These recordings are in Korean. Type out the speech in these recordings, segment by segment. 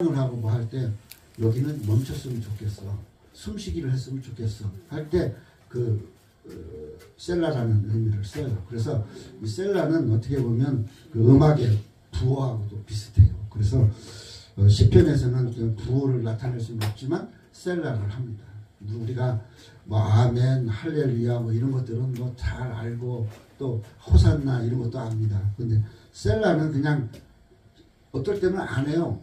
하고 뭐 할 때 여기는 멈췄으면 좋겠어. 숨쉬기를 했으면 좋겠어. 할 때 셀라라는 의미를 써요. 그래서 이 셀라는 어떻게 보면 그 음악의 부호하고도 비슷해요. 그래서 시편에서는 부호를 나타낼 수는 없지만 셀라를 합니다. 우리가 뭐 아멘, 할렐루야 뭐 이런 것들은 뭐 잘 알고 또 호산나 이런 것도 압니다. 근데 셀라는 그냥 어떨 때는 안 해요.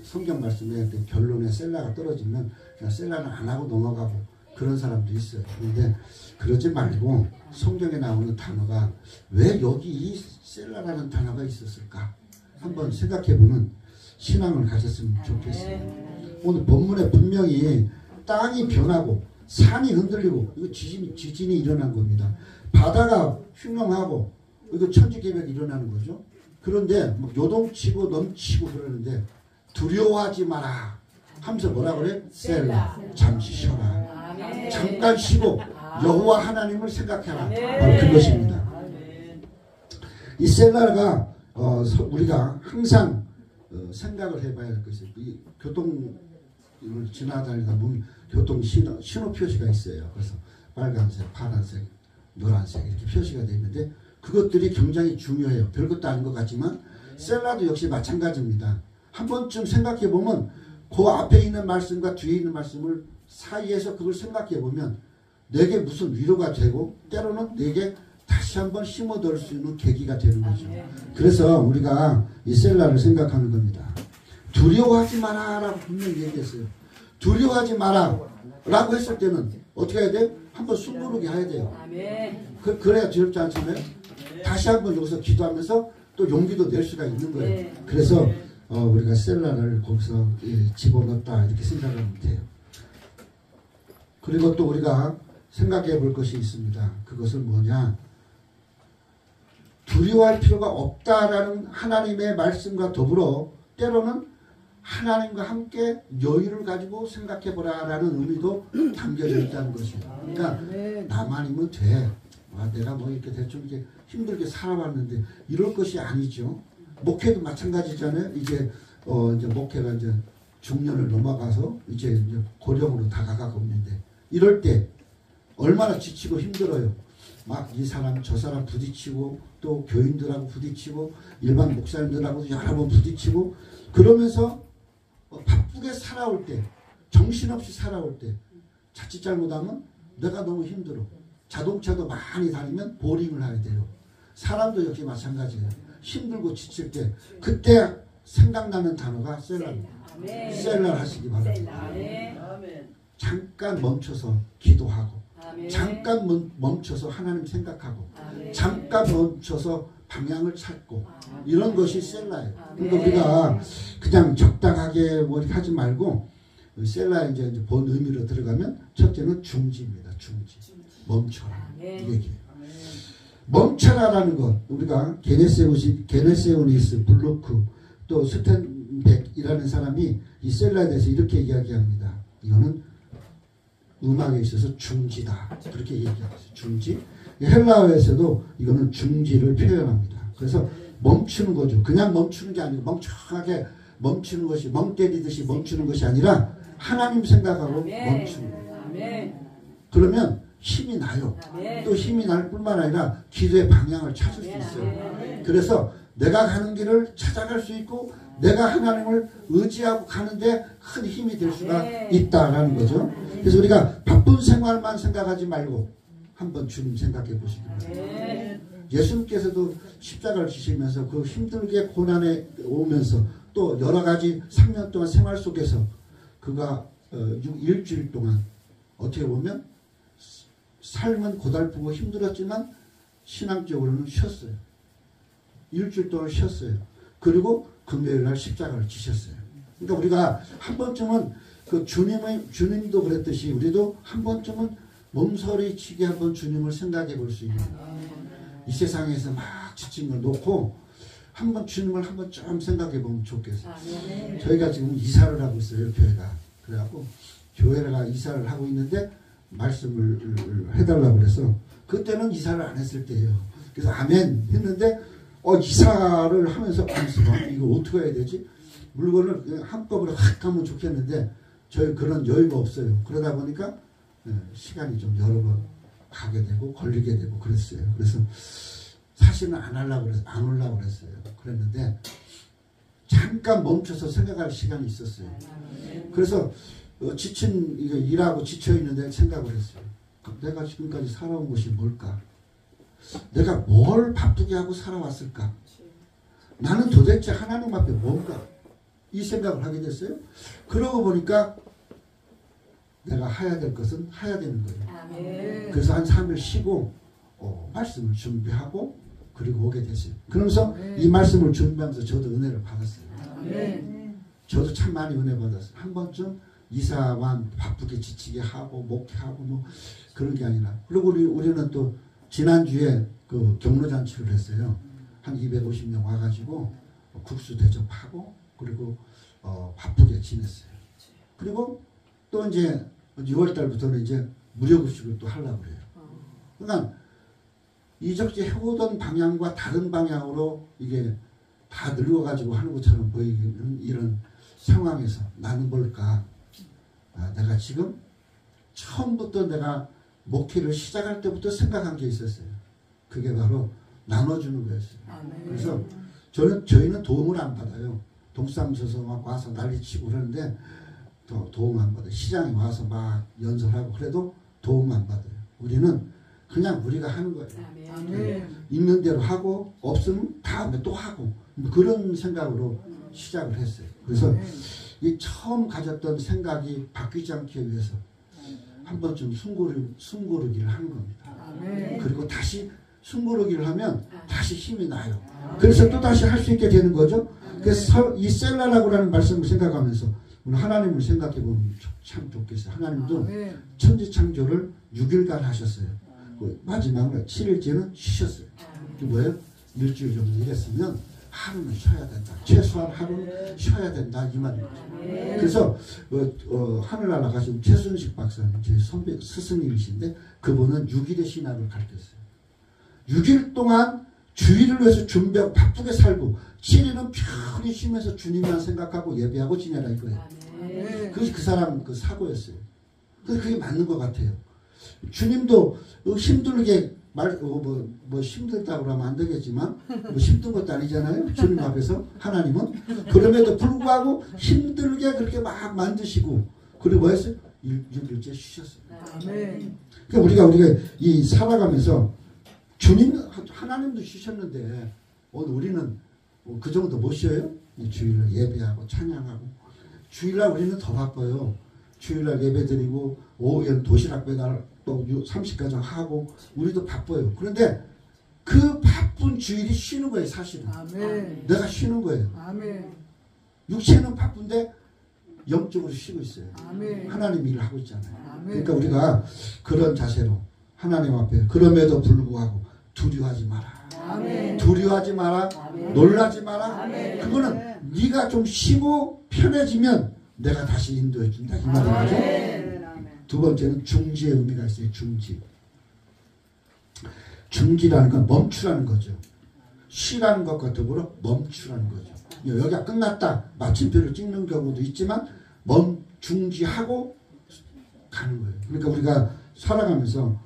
성경 말씀에 결론에 셀라가 떨어지면 그냥 셀라는 안 하고 넘어가고 그런 사람도 있어요. 그런데 그러지 말고 성경에 나오는 단어가 왜 여기 이 셀라라는 단어가 있었을까? 한번 생각해보는 신앙을 가졌으면 좋겠어요. 오늘 본문에 분명히 땅이 변하고 산이 흔들리고 이거 지진이 일어난 겁니다. 바다가 흉흉하고 이거 천지개벽이 일어나는 거죠. 그런데 막 요동치고 넘치고 그러는데 두려워하지 마라 하면서 뭐라 그래? 셀라. 잠시 쉬어라. 잠깐 쉬고 여호와 하나님을 생각해라. 바로 그것입니다. 이 셀라가 우리가 항상 생각을 해봐야 할 것이에요. 이 교통을 지나다니다 보면 교통 신호 표시가 있어요. 그래서 빨간색, 파란색, 노란색 이렇게 표시가 되어 있는데 그것들이 굉장히 중요해요. 별것도 아닌 것 같지만 셀라도 역시 마찬가지입니다. 한 번쯤 생각해 보면 그 앞에 있는 말씀과 뒤에 있는 말씀을 사이에서 그걸 생각해 보면 내게 무슨 위로가 되고 때로는 내게 다시 한번 심어둘 수 있는 계기가 되는 거죠. 그래서 우리가 이 셀라를 생각하는 겁니다. 두려워하지 마라 라고 분명히 얘기했어요. 두려워하지 마라 라고 했을 때는 어떻게 해야 돼요? 한번 숨부르게 해야 돼요. 그래야 두렵지 않잖아요. 다시 한번 여기서 기도하면서 또 용기도 낼 수가 있는 거예요. 그래서 우리가 셀라를 거기서 집어넣었다 이렇게 생각하면 돼요. 그리고 또 우리가 생각해 볼 것이 있습니다. 그것은 뭐냐? 두려워할 필요가 없다라는 하나님의 말씀과 더불어 때로는 하나님과 함께 여유를 가지고 생각해 보라라는 의미도 담겨져 있다는 것이에요. 그러니까 나만이면 돼. 내가 뭐 이렇게 대충 이렇게 힘들게 살아왔는데 이럴 것이 아니죠. 목회도 마찬가지잖아요. 이제 목회가 이제 중년을 넘어가서 이제 고령으로 다가가고 있는데 이럴 때 얼마나 지치고 힘들어요. 막 이 사람 저 사람 부딪히고 또 교인들하고 부딪히고 일반 목사님들하고도 여러 번 부딪히고 그러면서 바쁘게 살아올 때 정신없이 살아올 때 자칫 잘못하면 내가 너무 힘들어. 자동차도 많이 다니면 보링을 하게 돼요. 사람도 역시 마찬가지예요. 힘들고 지칠 때 그때 생각나는 단어가 셀라입니다. 셀라 하시기 바랍니다. 잠깐 멈춰서 기도하고 잠깐 멈춰서 하나님 생각하고 잠깐 멈춰서 방향을 찾고 이런 것이 셀라예요. 그러니까 우리가 그냥 적당하게 뭐 이렇게 하지 말고 셀라의 이제 본 의미로 들어가면 첫째는 중지입니다. 중지. 멈춰라. 이 얘기예요. 멈춰라라는 것. 우리가 게네세오니스 블루크 또 스텐백이라는 사람이 이 셀라에 대해서 이렇게 이야기합니다. 이거는 음악에 있어서 중지다. 그렇게 얘기하고 있어요. 중지. 헬라어에서도 이거는 중지를 표현합니다. 그래서 멈추는 거죠. 그냥 멈추는 게 아니고 멍청하게 멈추는 것이 멍 때리듯이 멈추는 것이 아니라 하나님 생각하고 멈추는 거예요. 그러면 힘이 나요. 또 힘이 날 뿐만 아니라 기도의 방향을 찾을 수 있어요. 그래서 내가 가는 길을 찾아갈 수 있고 내가 하나님을 의지하고 가는데 큰 힘이 될 수가 있다라는 거죠. 그래서 우리가 바쁜 생활만 생각하지 말고 한번 주님 생각해 보시기 바랍니다. 예수님께서도 십자가를 지시면서 그 힘들게 고난에 오면서 또 여러 가지 3년 동안 생활 속에서 그가 일주일 동안 어떻게 보면 삶은 고달프고 힘들었지만 신앙적으로는 쉬었어요. 일주일 동안 쉬었어요. 그리고 금요일날 십자가를 지셨어요. 그러니까 우리가 한 번쯤은 그 주님도 그랬듯이 우리도 한 번쯤은 몸서리치게 한번 주님을 생각해 볼 수 있는 이 세상에서 막 지친 걸 놓고 한번 주님을 한번 좀 생각해 보면 좋겠어요. 저희가 지금 이사를 하고 있어요. 교회가. 그래갖고 교회가 이사를 하고 있는데 말씀을 해달라고 그래서 그때는 이사를 안 했을 때예요. 그래서 아멘 했는데 이사를 하면서 이거 어떻게 해야 되지? 물건을 그냥 한꺼번에 확 하면 좋겠는데 저희 그런 여유가 없어요. 그러다 보니까 시간이 좀 여러 번 가게 되고 걸리게 되고 그랬어요. 그래서 사실은 안 하려고 그래서 안 오려고 그랬어요. 그랬는데 잠깐 멈춰서 생각할 시간이 있었어요. 그래서 지친 이거 일하고 지쳐 있는데 생각을 했어요. 내가 지금까지 살아온 것이 뭘까? 내가 뭘 바쁘게 하고 살아왔을까? 나는 도대체 하나님 앞에 뭔가? 이 생각을 하게 됐어요. 그러고 보니까 내가 해야 될 것은 해야 되는 거예요. 그래서 한 3일 쉬고 말씀을 준비하고 그리고 오게 됐어요. 그러면서 이 말씀을 준비하면서 저도 은혜를 받았어요. 저도 참 많이 은혜 받았어요. 한 번쯤 이사만 바쁘게 지치게 하고 목회하고 뭐 그런 게 아니라 그리고 우리는 또 지난주에 그 경로잔치를 했어요. 한 250명 와가지고 국수 대접하고 그리고 바쁘게 지냈어요. 그리고 또 이제 6월달부터는 이제 무료급식을 또 하려고 그래요. 그러니까 이적지 해오던 방향과 다른 방향으로 이게 다 늙어가지고 하는 것처럼 보이는 이런 상황에서 나는 뭘까? 내가 지금 처음부터 내가 목회를 시작할 때부터 생각한 게 있었어요. 그게 바로 나눠주는 거였어요. 그래서 저희는 도움을 안 받아요. 동사무소에서 막 와서 난리치고 그러는데 도움 안 받아요. 시장에 와서 막 연설하고 그래도 도움 안 받아요. 우리는 그냥 우리가 하는 거예요. 있는 대로 하고 없으면 다음에 또 하고 그런 생각으로 시작을 했어요. 그래서 이 처음 가졌던 생각이 바뀌지 않기 위해서 한 번쯤 숨고르기를 하는 겁니다. 그리고 다시 숨고르기를 하면 다시 힘이 나요. 그래서 또 다시 할 수 있게 되는 거죠. 그래서 이 셀라라고 하는 말씀을 생각하면서 오늘 하나님을 생각해 보면 참 좋겠어요. 하나님도 천지창조를 6일간 하셨어요. 마지막으로 7일째는 쉬셨어요. 그게 뭐예요? 일주일 정도 일했으면 하루는 쉬어야 된다. 최소한 하루는 쉬어야 된다. 이 말이에요. 그래서 하늘나라 가신 최순식 박사님 제 선배 스승님이신데 그분은 6일의 신학을 가르쳤어요. 6일 동안 주일을 위해서 준비하고 바쁘게 살고 7일은 편히 쉬면서 주님만 생각하고 예배하고 지내라 이거예요. 그것이 그 사람 그 사고였어요. 그게 맞는 것 같아요. 주님도 힘들게 뭐 힘들다고 하면 안 되겠지만 뭐 힘든 것도 아니잖아요. 주님 앞에서 하나님은 그럼에도 불구하고 힘들게 그렇게 막 만드시고 그리고 뭐 했어요? 6일째 쉬셨어요. 그러니까 우리가 이 살아가면서 주님 하나님도 쉬셨는데 우리는 그 정도 못 쉬어요? 주일날 예배하고 찬양하고 주일날 우리는 더 바빠요. 주일날 예배드리고 오후에는 도시락 배달 또 30가정 하고 우리도 바빠요. 그런데 그 바쁜 주일이 쉬는 거예요. 사실은. 내가 쉬는 거예요. 육체는 바쁜데 영적으로 쉬고 있어요. 하나님 일을 하고 있잖아요. 그러니까 우리가 그런 자세로 하나님 앞에 그럼에도 불구하고 두려워하지 마라. 두려워하지 마라. 놀라지 마라. 그거는 네가 좀 쉬고 편해지면 내가 다시 인도해 준다. 이 말이죠. 두 번째는 중지의 의미가 있어요. 중지. 중지라는 건 멈추라는 거죠. 쉬라는 것과 더불어 멈추라는 거죠. 여기가 끝났다. 마침표를 찍는 경우도 있지만 중지하고 가는 거예요. 그러니까 우리가 살아가면서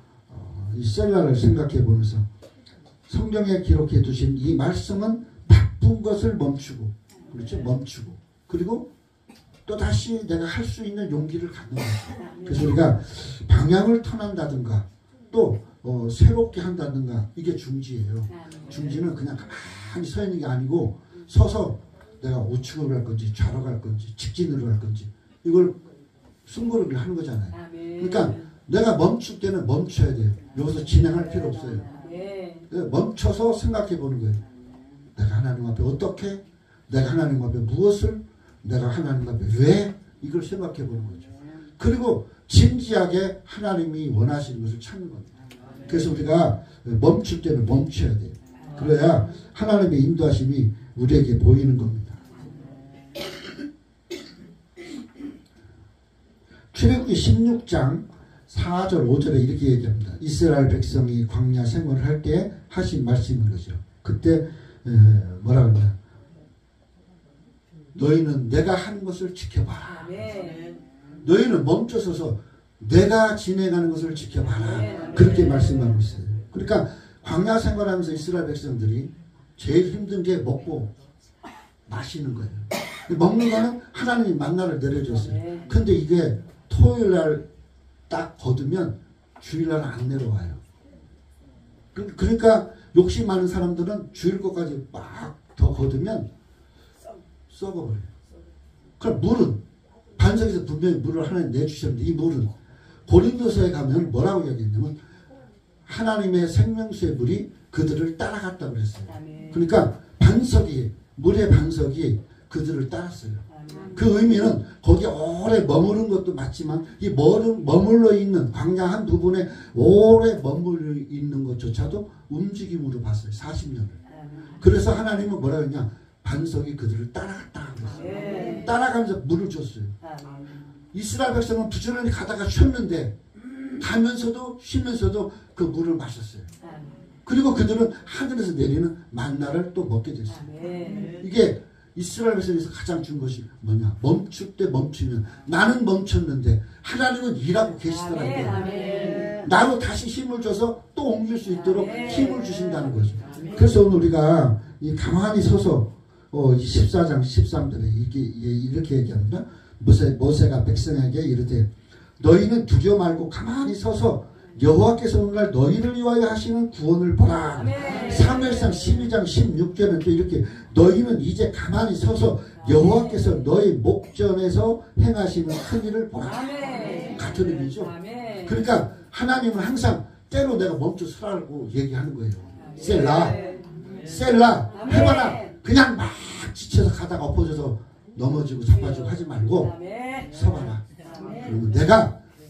이 셀라를 생각해 보면서 성경에 기록해 두신 이 말씀은 바쁜 것을 멈추고 그렇죠? 멈추고 그리고 또 다시 내가 할 수 있는 용기를 갖는 거예요. 그래서 우리가 방향을 턴한다든가 또 새롭게 한다든가 이게 중지예요. 중지는 그냥 가만히 서 있는 게 아니고 서서 내가 우측으로 갈 건지 좌로 갈 건지 직진으로 갈 건지 이걸 숨고르기를 하는 거잖아요. 그러니까 내가 멈출 때는 멈춰야 돼요. 여기서 진행할 필요 없어요. 멈춰서 생각해 보는 거예요. 내가 하나님 앞에 어떻게 내가 하나님 앞에 무엇을 내가 하나님 앞에 왜 이걸 생각해 보는 거죠. 그리고 진지하게 하나님이 원하시는 것을 찾는 겁니다. 그래서 우리가 멈출 때는 멈춰야 돼요. 그래야 하나님의 인도하심이 우리에게 보이는 겁니다. 출애굽기 16장 4절 5절에 이렇게 얘기합니다. 이스라엘 백성이 광야 생활을 할 때 하신 말씀인 거죠. 그때 뭐라 그러냐 너희는 내가 하는 것을 지켜봐라. 아멘. 너희는 멈춰서서 내가 진행하는 것을 지켜봐라. 그렇게 말씀하고 있어요. 그러니까 광야 생활하면서 이스라엘 백성들이 제일 힘든 게 먹고 마시는 거예요. 먹는 거는 하나님이 만나를 내려줬어요. 근데 이게 토요일 날 딱 거두면 주일날 안 내려와요. 그러니까 욕심 많은 사람들은 주일 것까지 막 더 거두면 썩어버려요. 그럼 물은 반석에서 분명히 물을 하나님 내주셨는데 이 물은 고린도서에 가면 뭐라고 이야기했냐면 하나님의 생명수의 물이 그들을 따라갔다고 그랬어요. 그러니까 반석이 물의 반석이 그들을 따랐어요. 그 의미는 거기에 오래 머무른 것도 맞지만 이 머물러 있는 광야 한 부분에 오래 머물러 있는 것조차도 움직임으로 봤어요. 40년을. 그래서 하나님은 뭐라 했냐 반석이 그들을 따라갔다. 따라가면서 물을 줬어요. 이스라엘 백성은 부지런히 가다가 쉬었는데 가면서도 쉬면서도 그 물을 마셨어요. 그리고 그들은 하늘에서 내리는 만나를 또 먹게 됐어요. 이게 이스라엘 백성에서 가장 준 것이 뭐냐 멈출 때 멈추면 나는 멈췄는데 하나님은 일하고 계시더라고요. 나로 다시 힘을 줘서 또 옮길 수 있도록 힘을 주신다는 거죠. 그래서 오늘 우리가 이 가만히 서서 14장 13절에 이렇게 얘기합니다. 모세가 백성에게 이르되 너희는 두려워 말고 가만히 서서 여호와께서 오늘날 너희를 위하여 하시는 구원을 보라. 사무엘상 12장 16절은 또 이렇게 너희는 이제 가만히 서서 여호와께서 너희 목전에서 행하시는 큰 일을 보라. 같은 의미죠. 그러니까 하나님은 항상 때로 내가 멈춰 서라고 얘기하는 거예요. 셀라 해봐라. 그냥 막 지쳐서 가다가 엎어져서 넘어지고 자빠지고 하지 말고 서봐라. 그러면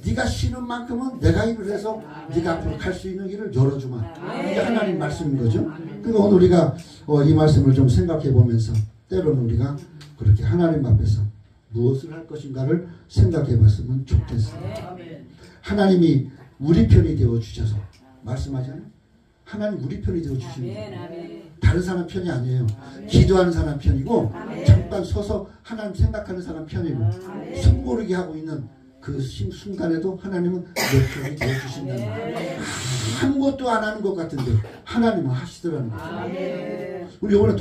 네가 쉬는 만큼은 내가 일을 해서 네가 앞으로 갈 수 있는 길을 열어주마. 이게 하나님 말씀인 거죠. 그러니까 오늘 우리가 이 말씀을 좀 생각해 보면서 때로는 우리가 그렇게 하나님 앞에서 무엇을 할 것인가를 생각해 봤으면 좋겠어요. 하나님이 우리 편이 되어 주셔서 말씀하잖아요. 하나님 우리 편이 되어 주십니다. 다른 사람 편이 아니에요. 기도하는 사람 편이고 잠깐 서서 하나님 생각하는 사람 편이고 숨 고르게 하고 있는 그 순간에도 하나님은 내 편이 되어 주신다는 거예요. 아무것도 안 하는 것 같은데 하나님은 하시더라는 거예요. 우리 이번에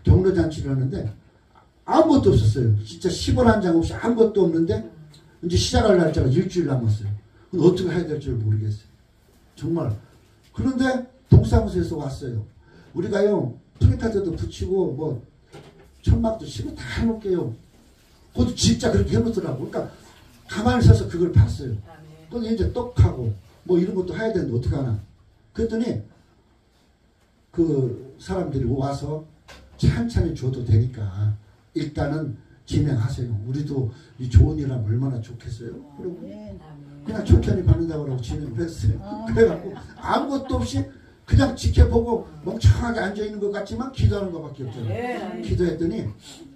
경로잔치를 하는데 아무것도 없었어요. 진짜 10원 한 장 없이 아무것도 없는데 이제 시작할 날짜가 일주일 남았어요. 어떻게 해야 될지 모르겠어요. 정말. 그런데 동사무소에서 왔어요. 우리가요 프린타드도 붙이고 뭐 천막도 치고 다 해놓을게요. 그것도 진짜 그렇게 해놓더라고. 그러니까 가만히 서서 그걸 봤어요. 근데 이제 떡하고 뭐 이런 것도 해야 되는데 어떡하나. 그랬더니 그 사람들이 와서 찬찬히 줘도 되니까 일단은 진행하세요. 우리도 이 좋은 일 하면 얼마나 좋겠어요. 그리고 그냥 천천히 받는다고 하고 진행을 했어요. 그래갖고 아무것도 없이 그냥 지켜보고 멍청하게 앉아있는 것 같지만 기도하는 것밖에 없잖아요. 기도했더니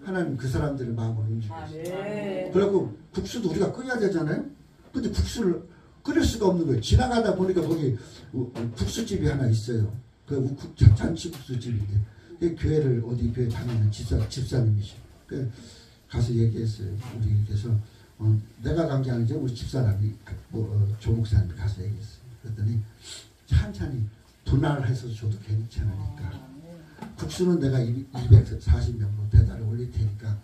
하나님 그 사람들의 마음을 움직였어요. 그리고 국수도 우리가 끓여야 되잖아요. 근데 국수를 끓일 수가 없는 거예요. 지나가다 보니까 거기 국수집이 하나 있어요. 그 잔치 국수집인데 교회를 어디 교회 다니는 집사님이시죠. 가서 얘기했어요. 우리께서 내가 간 게 아니죠. 우리 집사람이 조 목사님이 가서 얘기했어요. 그랬더니 찬찬히 분할해서 줘도 괜찮으니까 국수는 내가 240명으로 배달을 올릴 테니까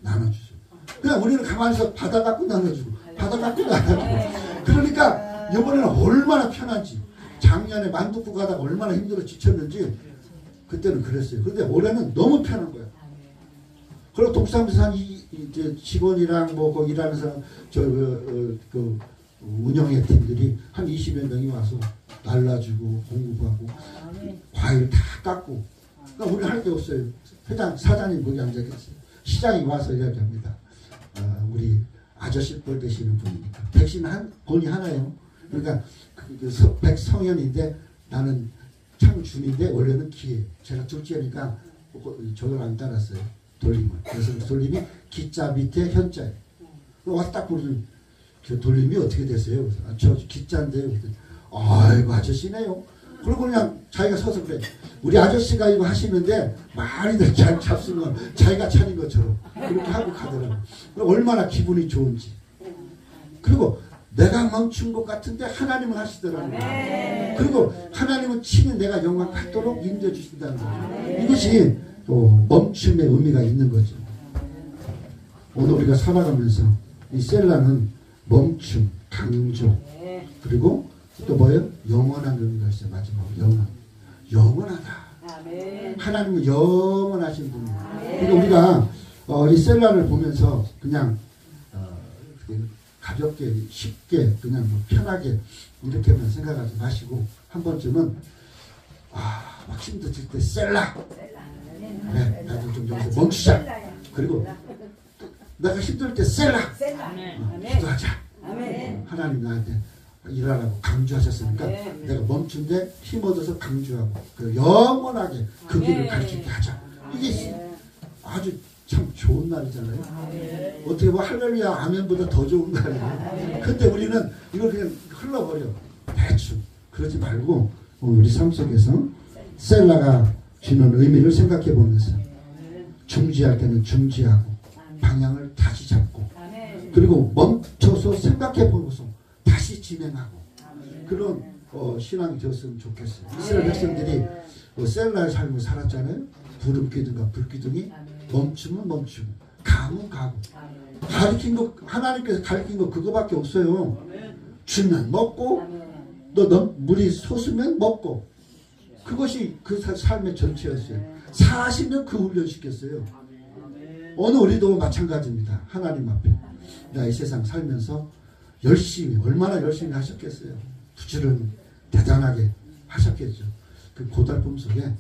나눠주세요. 그냥 우리는 가만히서 받아갖고 나눠주고 받아갖고 나눠주고. 그러니까 이번에는 얼마나 편한지. 작년에 만두국 가다가 얼마나 힘들어 지쳤는지 그때는 그랬어요. 근데 올해는 너무 편한 거야. 그리고 동사무소 이제 직원이랑 뭐 거기 일하는 사람 그 운영의 팀들이 한 20여 명이 와서 날라주고 공부하고 과일 다 깎고. 그러니까 우리 할 게 없어요. 사장님 거기 앉아계세요. 시장이 와서 이야기합니다. 우리 아저씨 뻘 되시는 분이니까 백신 본이 하나예요. 그러니까 백성현인데 나는 창준인데 원래는 기예요. 제가 둘째니까 저걸 안 따랐어요. 돌림을. 그래서 돌림이 기자 밑에 현자예요. 와서 딱 보면 저 돌림이 어떻게 됐어요? 그래서 저 기자인데요. 아이고 아저씨네요. 그리고 그냥 자기가 서서 그래. 우리 아저씨가 이거 하시는데 많이들 잘 잡수면 자기가 차린 것처럼 그렇게 하고 가더라고. 얼마나 기분이 좋은지. 그리고 내가 멈춘 것 같은데 하나님은 하시더라고요. 그리고 하나님은 친히 내가 영광 받도록 인도해 주신다는 거죠. 이것이 또 멈춤의 의미가 있는 거죠. 오늘 우리가 살아가면서 이 셀라는 멈춤, 강조, 그리고 또 뭐예요? 영원한 의미가 있어요. 마지막으로 영원하다. 하나님은 영원하신 분이에요. 그러니까 우리가 이 셀라를 보면서 그냥 가볍게 쉽게 그냥 뭐 편하게 이렇게만 생각하지 마시고 한 번쯤은 막 힘들을 때 셀라. 그래, 나도 좀 여기서 멈추자. 그리고 내가 힘들 때 셀라. 기도하자. 하나님 나한테 일하라고 강조하셨으니까 내가 멈춘데 힘 얻어서 강조하고 그 영원하게 그 길을 갈 수 있게 하자. 이게 아주 참 좋은 날이잖아요. 어떻게 보면 할렐루야 아멘보다 더 좋은 날이에요. 근데 우리는 이걸 그냥 흘러버려. 대충. 그러지 말고 우리 삶 속에서 셀라가 주는 의미를 생각해 보면서 중지할 때는 중지하고 방향을 다시 잡고 그리고 멈춰서 생각해 보고서 다시 진행하고 그런 신앙이 되었으면 좋겠어요. 이스라엘 백성들이 셀라의 삶을 살았잖아요. 구름 기둥과 불 기둥이 멈추면 멈추고 가면 가고 가르친 거 하나님께서 가르친 거 그거밖에 없어요. 주면 먹고 또 물이 솟으면 먹고 그것이 그 삶의 전체였어요. 40년 그 훈련 시켰어요. 오늘 우리도 마찬가지입니다. 하나님 앞에 나 이 세상 살면서 열심히 얼마나 열심히 하셨겠어요. 부지런히 대단하게 하셨겠죠. 그 고달픔 속에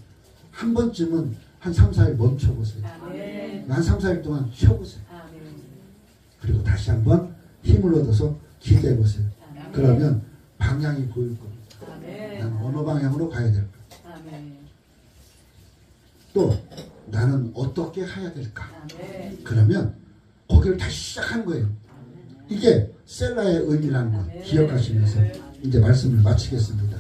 한 번쯤은 한 3, 4일 멈춰보세요. 한 3, 4일 동안 쉬어보세요. 그리고 다시 한번 힘을 얻어서 기대해보세요. 그러면 방향이 보일 겁니다. 나는 어느 방향으로 가야 될까? 또 나는 어떻게 해야 될까? 그러면 거기를 다시 시작하는 거예요. 이게 셀라의 의미라는 거 기억하시면서 이제 말씀을 마치겠습니다.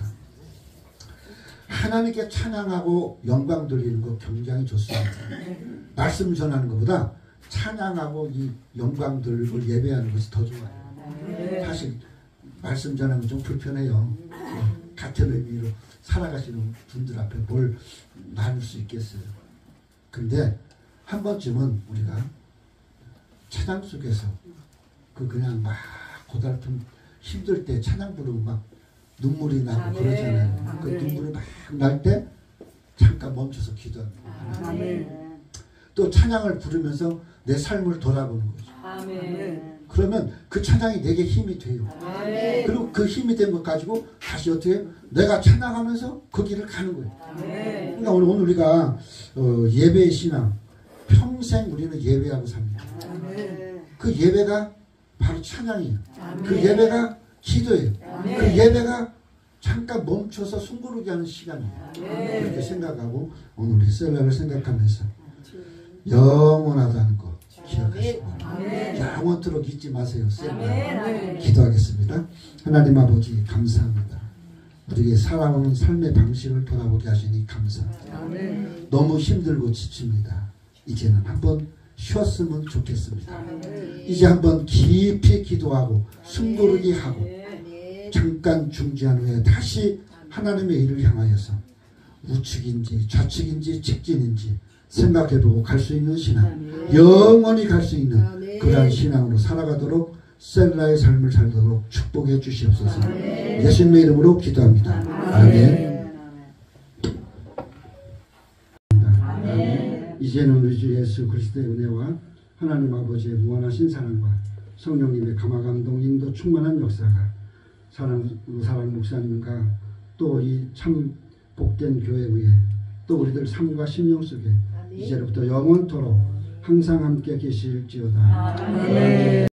하나님께 찬양하고 영광 돌리는 거 굉장히 좋습니다. 말씀 전하는 것보다 찬양하고 이 영광 돌리고 예배하는 것이 더 좋아요. 사실 말씀 전하는 건 좀 불편해요. 같은 의미로 살아가시는 분들 앞에 뭘 나눌 수 있겠어요. 근데 한 번쯤은 우리가 찬양 속에서 그냥 막 고달픈 힘들 때 찬양 부르고 막 눈물이 나고 그러잖아요. 그 눈물이 막 날 때 잠깐 멈춰서 기도합니다. 또 찬양을 부르면서 내 삶을 돌아보는 거죠. 그러면 그 찬양이 내게 힘이 돼요. 그리고 그 힘이 된 것 가지고 다시 어떻게 해요? 내가 찬양하면서 그 길을 가는 거예요. 그러니까 오늘 우리가 예배의 신앙 평생 우리는 예배하고 삽니다. 그 예배가 바로 찬양이에요. 그 예배가 기도예요. 그 예배가 잠깐 멈춰서 숨고르게 하는 시간이에요. 그렇게 생각하고 오늘 우리 셀라를 생각하면서 영원하다는 거 기억하시고 영원토록 잊지 마세요. 셀라 기도하겠습니다. 하나님 아버지 감사합니다. 우리에게 살아오는 삶의 방식을 돌아보게 하시니 감사합니다. 너무 힘들고 지칩니다. 이제는 한번 쉬었으면 좋겠습니다. 이제 한번 깊이 기도하고 숨고르기 하고 잠깐 중지한 후에 다시 하나님의 일을 향하여서 우측인지 좌측인지 직진인지 생각해보고 갈 수 있는 신앙, 영원히 갈 수 있는 그러한 신앙으로 살아가도록 셀라의 삶을 살도록 축복해 주시옵소서. 예수님의 이름으로 기도합니다. 아멘. 이제는 우리 주 예수 그리스도의 은혜와 하나님 아버지의 무한하신 사랑과 성령님의 감화감동 인도 충만한 역사가 사랑 목사님과 또 이 참 복된 교회 위에 또 우리들 삶과 심령 속에 이제부터 영원토록 항상 함께 계실지어다. 아멘.